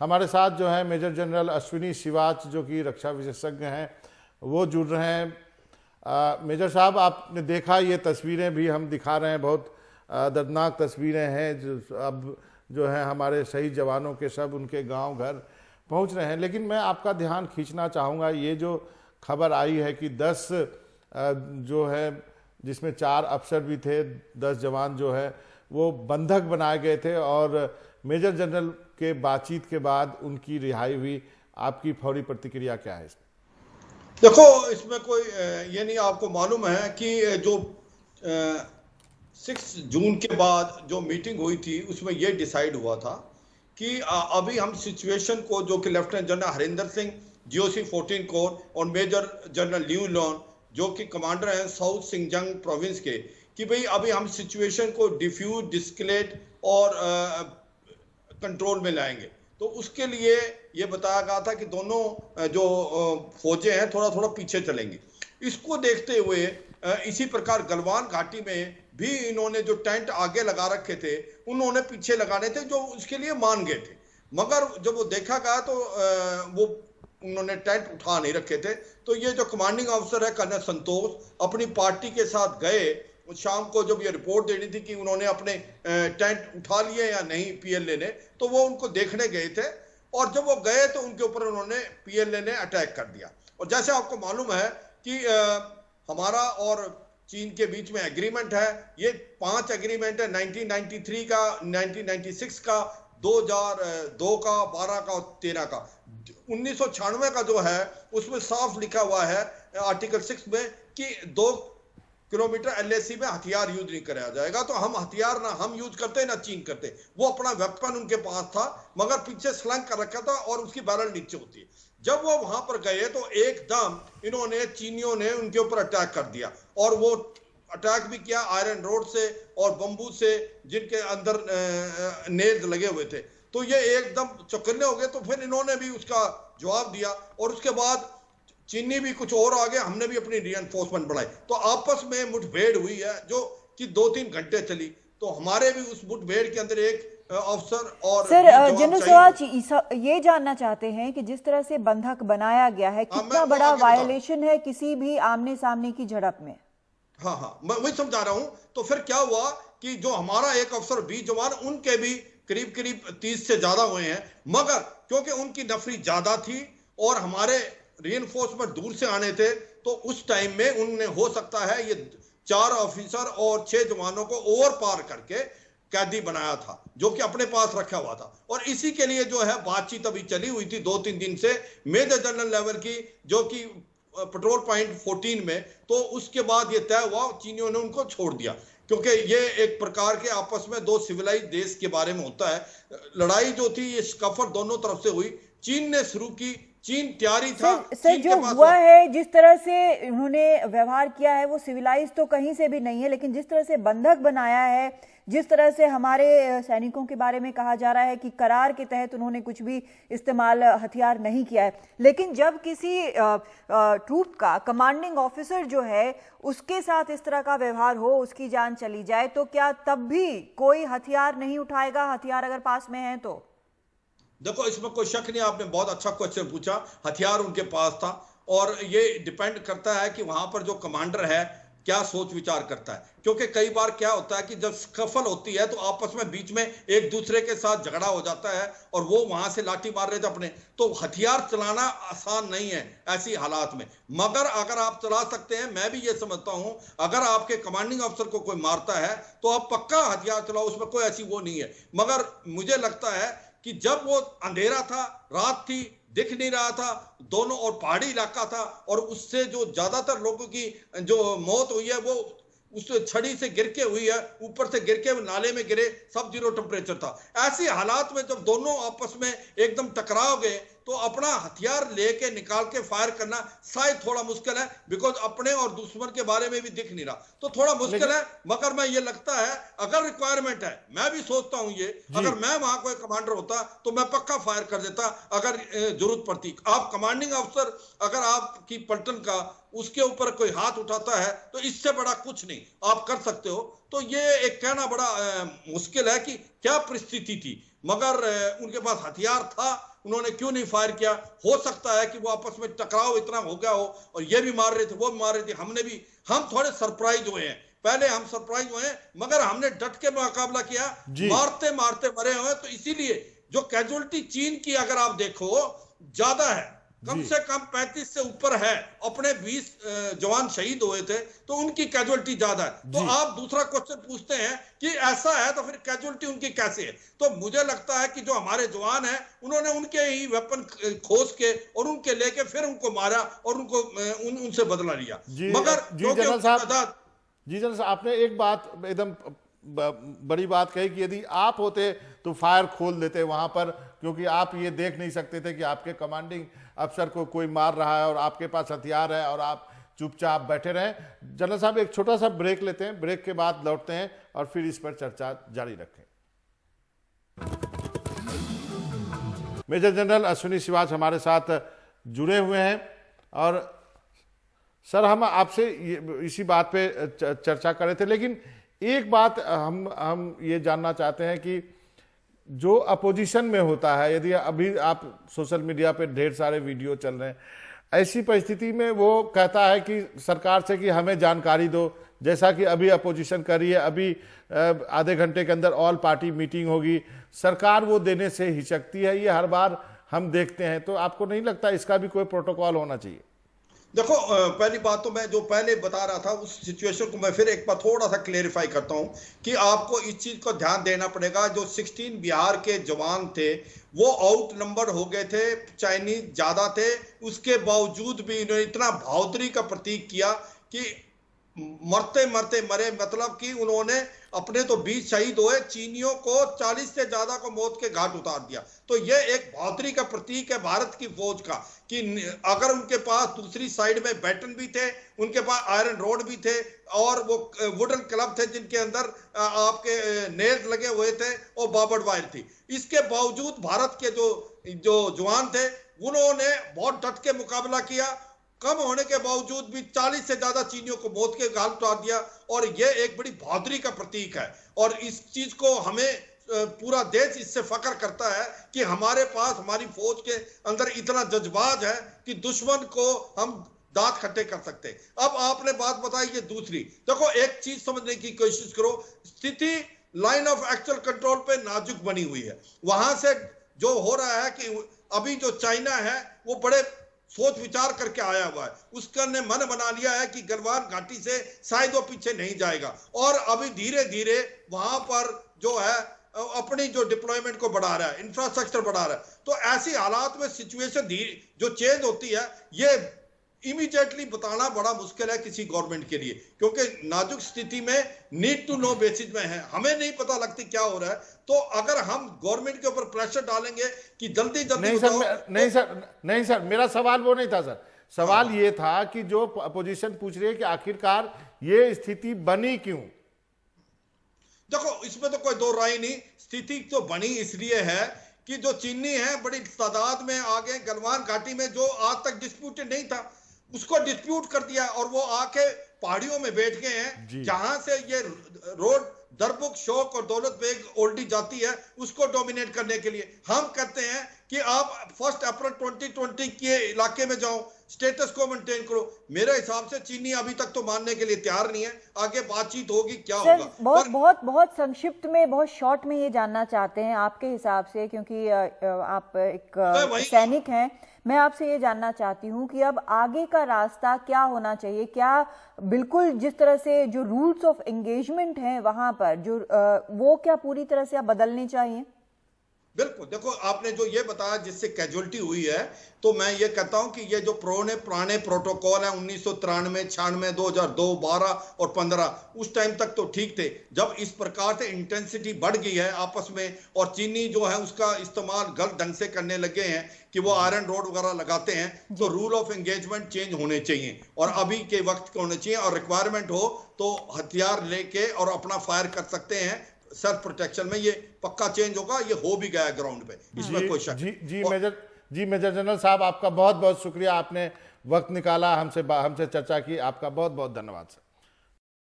हमारे साथ जो है मेजर जनरल अश्विनी शिवाच जो कि रक्षा विशेषज्ञ हैं वो जुड़ रहे हैं। मेजर साहब, आपने देखा ये तस्वीरें भी हम दिखा रहे हैं, बहुत दर्दनाक तस्वीरें हैं जो अब जो है हमारे शहीद जवानों के सब उनके गांव घर पहुंच रहे हैं। लेकिन मैं आपका ध्यान खींचना चाहूँगा, ये जो खबर आई है कि 10 जो है जिसमें 4 अफसर भी थे, 10 जवान जो है वो बंधक बनाए गए थे और मेजर जनरल के बातचीत के बाद उनकी रिहाई हुई। आपकी फौरी प्रतिक्रिया क्या है इसमें? देखो, इसमें कोई ये नहीं, आपको मालूम है कि जो 6 जून के बाद जो मीटिंग हुई थी उसमें ये डिसाइड हुआ था कि अभी हम सिचुएशन को, जो कि lieutenant general Harinder Singh GOC 14 core और मेजर जनरल ल्यू लॉन जो कि कमांडर हैं साउथ सिंगजंग प्रोविंस के, कि भाई अभी हम सिचुएशन को डिफ्यूज, डिस्कलेट और कंट्रोल में लाएंगे। तो उसके लिए ये बताया गया था कि दोनों जो फौजें हैं थोड़ा थोड़ा पीछे चलेंगी। इसको देखते हुए इसी प्रकार गलवान घाटी में भी इन्होंने जो टेंट आगे लगा रखे थे उन्होंने पीछे लगाने थे, जो उसके लिए मान गए थे। मगर जब वो देखा गया तो वो उन्होंने टेंट उठा नहीं रखे थे। तो ये जो कमांडिंग ऑफिसर है कर्नल संतोष अपनी पार्टी के साथ गए शाम को, जब ये रिपोर्ट देनी थी कि उन्होंने अपने टेंट उठा लिए या नहीं PLA ने, तो वो उनको देखने गए थे और जब वो गए तो उनके ऊपर उन्होंने PLA ने अटैक कर दिया। और जैसे आपको मालूम है कि हमारा और चीन के बीच में एग्रीमेंट है, ये 5 एग्रीमेंट है, 1993 का, 1996 का, 2002 का, 12 का और 13 का। 1996 का जो है उसमें साफ लिखा हुआ है आर्टिकल 6 में कि 2 किलोमीटर LAC में हथियार यूज नहीं कराया जाएगा। तो हम हथियार ना हम यूज करते ना चीन करते। वो अपना वेपन उनके पास था मगर पीछे स्लंग कर रखा था और उसकी बैरल नीचे होती है। जब वो वहां पर गए तो एकदम इन्होंने, चीनियों ने उनके ऊपर अटैक कर दिया और वो अटैक भी किया आयरन रोड से और बंबू से जिनके अंदर नेल्स लगे हुए थे। तो ये एकदम चौकन्ने हो गए। तो फिर इन्होंने भी उसका जवाब दिया और उसके बाद चीनी भी कुछ और आ गया, हमने भी अपनी रीएनफोर्समेंट बढ़ाई। तो आपस में मुठभेड़ हुई है जो कि 2-3 घंटे चली। तो हमारे भी उस मुठभेड़ के अंदर एक अफसर और सर जनरल सवाच ये जानना चाहते हैं कि जिस तरह से बंधक बनाया गया है, कितना बड़ा वायलेशन है किसी भी आमने सामने की झड़प में? हाँ, मैं वही समझा रहा हूं। तो फिर क्या हुआ कि जो हमारा एक अफसर 20 जवान, उनके भी करीब करीब 30 से ज्यादा हुए हैं, मगर क्योंकि उनकी नफरी ज्यादा थी और हमारे रीइंफोर्समेंट दूर से आने थे, तो उस टाइम में उनने, हो सकता है ये 4 ऑफिसर और 6 जवानों को ओवर पार करके कैदी बनाया था जो कि अपने पास रखा हुआ था। और इसी के लिए जो है बातचीत अभी चली हुई थी 2-3 दिन से मेजर जनरल लेवल की, जो कि पेट्रोल पॉइंट 14 में। तो उसके बाद ये तय हुआ, चीनियों ने उनको छोड़ दिया क्योंकि ये एक प्रकार के आपस में 2 सिविलाइज देश के बारे में होता है। लड़ाई जो थी ये स्कफर दोनों तरफ से हुई, चीन ने शुरू की, चीन तैयारी था। सर जो हुआ है, जिस तरह से उन्होंने व्यवहार किया है वो सिविलाइज तो कहीं से भी नहीं है, लेकिन जिस तरह से बंधक बनाया है, जिस तरह से हमारे सैनिकों के बारे में कहा जा रहा है कि करार के तहत उन्होंने कुछ भी इस्तेमाल हथियार नहीं किया है, लेकिन जब किसी ट्रूप का कमांडिंग ऑफिसर जो है उसके साथ इस तरह का व्यवहार हो, उसकी जान चली जाए, तो क्या तब भी कोई हथियार नहीं उठाएगा, हथियार अगर पास में है तो? देखो, इसमें कोई शक नहीं, आपने बहुत अच्छा क्वेश्चन पूछा। हथियार उनके पास था और ये डिपेंड करता है कि वहां पर जो कमांडर है क्या सोच विचार करता है। क्योंकि कई बार क्या होता है कि जब स्कफल होती है तो आपस में बीच में एक दूसरे के साथ झगड़ा हो जाता है और वो वहां से लाठी मार रहे थे अपने, तो हथियार चलाना आसान नहीं है ऐसी हालात में। मगर अगर आप चला सकते हैं, मैं भी ये समझता हूं, अगर आपके कमांडिंग अफसर को कोई मारता है तो आप पक्का हथियार चलाओ, उसमें कोई ऐसी वो नहीं है। मगर मुझे लगता है कि जब वो अंधेरा था, रात थी, दिख नहीं रहा था दोनों, और पहाड़ी इलाका था, और उससे जो ज्यादातर लोगों की जो मौत हुई है वो उस छड़ी से गिर के हुई है, ऊपर से गिर के नाले में गिरे, सब 0 टेम्परेचर था। ऐसे हालात में जब दोनों आपस में एकदम टकराव गए तो अपना हथियार लेके निकाल के फायर करना शायद थोड़ा मुश्किल है, बिकॉज अपने और दुश्मन के बारे में भी दिख नहीं रहा, तो थोड़ा मुश्किल है। मगर मैं ये लगता है अगर रिक्वायरमेंट है, मैं भी सोचता हूं ये, अगर मैं वहां कोई कमांडर होता तो मैं पक्का फायर कर देता अगर जरूरत पड़ती। आप कमांडिंग अफसर अगर आपकी पलटन का उसके ऊपर कोई हाथ उठाता है तो इससे बड़ा कुछ नहीं आप कर सकते हो। तो ये एक कहना बड़ा मुश्किल है कि क्या परिस्थिति थी, मगर उनके पास हथियार था, उन्होंने क्यों नहीं फायर किया। हो सकता है कि वो आपस में टकराव इतना हो गया हो और ये भी मार रहे थे वो भी मार रहे थे, हम थोड़े सरप्राइज हुए हैं, पहले हम सरप्राइज हुए हैं, मगर हमने डट के मुकाबला किया, मारते मारते मरे हुए। तो इसीलिए जो कैजुअलिटी चीन की अगर आप देखो ज्यादा है, कम से कम 35 से ऊपर है, अपने 20 जवान शहीद हुए थे, तो उनकी कैजुअलिटी ज्यादा है। तो आप दूसरा क्वेश्चन पूछते हैं कि ऐसा है तो फिर कैजुअलिटी उनकी कैसे है। तो मुझे लगता है कि जो हमारे जवान हैं उन्होंने उनके ही वेपन खोज के और उनके लेके फिर उनको मारा और उनको उनसे बदला लिया। मगर जनरल साहब आपने एक बात एकदम बड़ी बात कही कि यदि आप होते तो फायर खोल देते वहां पर, क्योंकि आप ये देख नहीं सकते थे कि आपके कमांडिंग अफसर को कोई मार रहा है और आपके पास हथियार है और आप चुपचाप बैठे रहें। जनरल साहब एक छोटा सा ब्रेक लेते हैं, ब्रेक के बाद लौटते हैं और फिर इस पर चर्चा जारी रखें। मेजर जनरल अश्विनी श्रीवास्तव हमारे साथ जुड़े हुए हैं और सर हम आपसे इसी बात पे चर्चा कर रहे थे, लेकिन एक बात हम ये जानना चाहते हैं कि जो अपोजिशन में होता है, यदि अभी आप सोशल मीडिया पे ढेर सारे वीडियो चल रहे हैं, ऐसी परिस्थिति में वो कहता है कि सरकार से कि हमें जानकारी दो, जैसा कि अभी अपोजिशन कर रही है, अभी आधे घंटे के अंदर ऑल पार्टी मीटिंग होगी, सरकार वो देने से हिचकती है, ये हर बार हम देखते हैं। तो आपको नहीं लगता इसका भी कोई प्रोटोकॉल होना चाहिए? देखो, पहली बात तो मैं जो पहले बता रहा था उस सिचुएशन को मैं फिर एक बार थोड़ा सा क्लेरिफाई करता हूं कि आपको इस चीज को ध्यान देना पड़ेगा। जो 16 बिहार के जवान थे वो आउट नंबर हो गए थे, चाइनीज ज्यादा थे, उसके बावजूद भी इन्होंने इतना बहादुरी का प्रतीक किया कि मरते मरते मरे, मतलब कि उन्होंने अपने तो 20 शहीद हुए, चीनियों को 40 से ज्यादा को मौत के घाट उतार दिया। तो ये एक बहादुरी का प्रतीक है भारत की फौज का कि अगर उनके पास दूसरी साइड में बैटन भी थे, उनके पास आयरन रोड भी थे और वो वुडन क्लब थे जिनके अंदर आपके नेल्स लगे हुए थे और बाबर्ड वायर थी, इसके बावजूद भारत के जो जवान थे उन्होंने बहुत डट के मुकाबला किया। कम होने के बावजूद भी 40 से ज्यादा चीनियों को मौत के घाट उतार दिया और यह एक बड़ी बहादुरी का प्रतीक है। और इस चीज को हमें पूरा देश इससे फख्र करता है कि हमारे पास हमारी फौज के अंदर इतना जज्बात है कि दुश्मन को हम दांत खट्टे कर सकते। अब आपने बात बताई ये दूसरी, देखो एक चीज समझने की कोशिश करो, स्थिति लाइन ऑफ एक्चुअल कंट्रोल पे नाजुक बनी हुई है। वहां से जो हो रहा है कि अभी जो चाइना है वो बड़े सोच विचार करके आया हुआ है, उसका ने मन बना लिया है कि गलवान घाटी से शायद वो पीछे नहीं जाएगा और अभी धीरे धीरे वहां पर जो है अपनी जो डिप्लॉयमेंट को बढ़ा रहा है, इंफ्रास्ट्रक्चर बढ़ा रहा है। तो ऐसी हालात में सिचुएशन जो चेंज होती है ये इमीडिएटली बताना बड़ा मुश्किल है किसी गवर्नमेंट के लिए, क्योंकि नाजुक स्थिति में नीड टू नो बेसिस में है, हमें नहीं पता लगती क्या हो रहा है। तो अगर हम गवर्नमेंट के ऊपर प्रेशर डालेंगे कि जल्दी नहीं सर, मेरा सवाल वो नहीं था सर, सवाल ये था कि जो अपोजिशन पूछ रही है कि आखिरकार ये स्थिति बनी क्यों। देखो इसमें तो कोई दो राय नहीं, स्थिति तो बनी इसलिए है कि जो चीनी है बड़ी तादाद में आ गए गलवान घाटी में, जो आज तक डिस्प्यूटेड नहीं था उसको डिस्प्यूट कर दिया और वो आके पहाड़ियों में बैठ गए हैं जहां से ये रोड दरबुक, शौक और दौलत बेग ओल्डी जाती है उसको डोमिनेट करने के लिए। हम कहते हैं कि आप 1 अप्रैल 2020 के इलाके में जाओ, स्टेटस को मेंटेन करो। मेरे हिसाब से चीनी अभी तक तो मानने के लिए तैयार नहीं है, आगे बातचीत होगी क्या होगा। बहुत संक्षिप्त में, बहुत शॉर्ट में ये जानना चाहते हैं आपके हिसाब से, क्योंकि आप एक सैनिक हैं, मैं आपसे ये जानना चाहती हूँ कि अब आगे का रास्ता क्या होना चाहिए। क्या बिल्कुल जिस तरह से जो रूल्स ऑफ एंगेजमेंट हैं वहां पर जो वो क्या पूरी तरह से अब बदलने चाहिए? बिल्कुल, देखो आपने जो ये बताया जिससे कैजुअलिटी हुई है, तो मैं ये कहता हूं कि ये जो पुराने प्रोटोकॉल है 1993, 96, 2002, 12 और 15, उस टाइम तक तो ठीक थे। जब इस प्रकार से इंटेंसिटी बढ़ गई है आपस में और चीनी जो है उसका इस्तेमाल गलत ढंग से करने लगे हैं कि वो आयरन रोड वगैरह लगाते हैं, तो रूल ऑफ एंगेजमेंट चेंज होने चाहिए और अभी के वक्त के होने चाहिए, और रिक्वायरमेंट हो तो हथियार लेके और अपना फायर कर सकते हैं सेल्फ प्रोटेक्शन में। ये पक्का चेंज होगा, ये हो भी गया है ग्राउंड पे, इसमें कोई शक नहीं। मेजर जनरल साहब, आपका बहुत बहुत शुक्रिया, आपने वक्त निकाला, हमसे चर्चा की, आपका बहुत बहुत धन्यवाद सर।